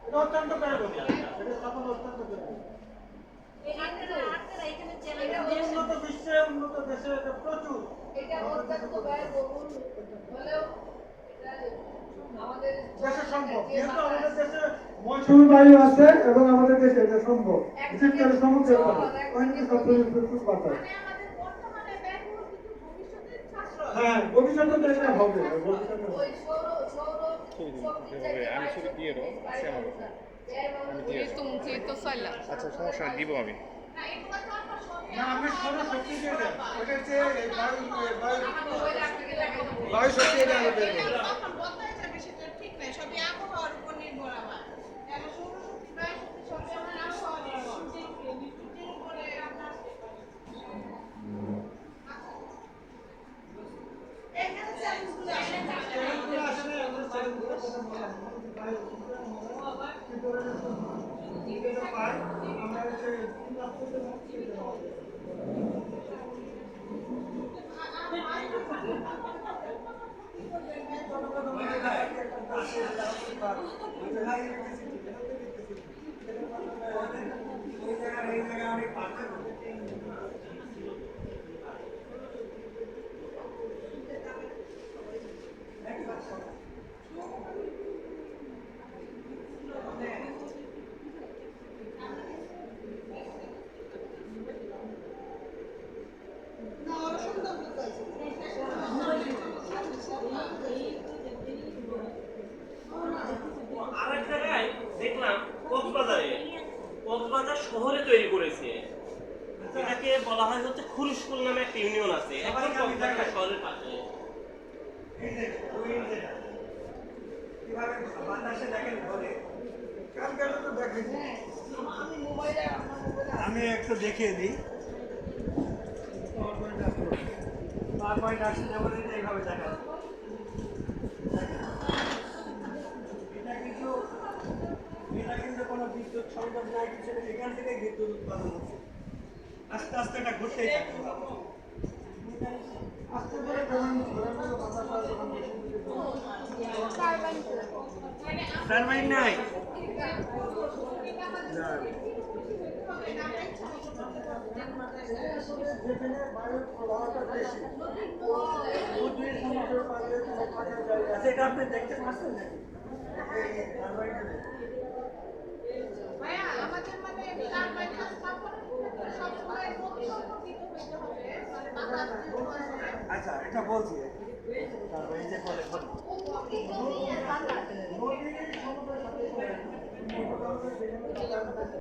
এটা অত্যন্ত ব্যয়বহুল, এটা স্থাপন অত্যন্ত ব্যয়বহুল। উন্নত বিশ্বে, উন্নত দেশে এটা প্রচুর। এটা অত্যন্ত ব্যয়বহুল হলেও এটা আমাদের দেশে সম্ভব, যেহেতু আমাদের দেশে মৌসুমী বায়ু আছে এবং আমাদের দেশে এটা সম্ভব, বিশেষ করে সমুদ্রের পাড়ে ওখানে সবচেয়ে প্রচুর বাতাস। হ্যাঁ, ভবিষ্যতে তো এটা হবে, ভবিষ্যতে হবে। আমি শুধু দিয়ে দেবো, আছে আমার কাছে। আমি দিয়ে দেবো। আচ্ছা, সমস্যা নেই, দিব আমি। না, আপনি সৌরশক্তি দিয়ে দেন, ওটা হচ্ছে বায়ু শক্তি এটা আমরা বের করবো। ঠিক নাই, সবই আবহাওয়ার উপর নির্ভর আবার। সৌরশক্তি বায়ু শক্তি সবই আমার আবহাওয়ার নির্ভর। সূর্যের উপরে আপনার এখানে চ্যালেঞ্জগুলো আসে না। চ্যালেঞ্জগুলো আসে না, আমাদের চ্যালেঞ্জগুলো কথা বলা হয়। কি ধরনের যেটা পাই, আমরা হচ্ছে আরেক জায়গায় দেখলাম কক্সবাজার শহরে তৈরি করেছে। এটাকে বলা হয় হচ্ছে খুরুশকুল নামে একটা ইউনিয়ন আছে, একদম কক্সবাজার শহরের পাশে। আমি একটু দেখিয়ে দিই। এইভাবে দেখা এটা কিন্তু কোনো বিদ্যুৎ সংযোগ নাই, কিছু নেই, এখান থেকে বিদ্যুৎ উৎপাদন হচ্ছে। আস্তে আস্তে এটা ঘুরতেই থাকে, আস্তে করে টারবাইন নাই। যেখানে বায়ুর প্রবাহটা বেশি, নদীর সমুদ্রের পাড়ে থাকার জায়গা আছে, এটা আপনি দেখতে পাচ্ছেন নাকি? এই টারবাইনটা ভাইয়া, আমাদের মানে টারবাইনটা স্থাপনের ক্ষেত্রে সবসময় নদী সম্পর্কিত হইতে হবে, মানে বাতাস যেহেতু আসে। আচ্ছা, এটা বলছি তারপর এই যে বলে নদী সমুদ্রের সাথে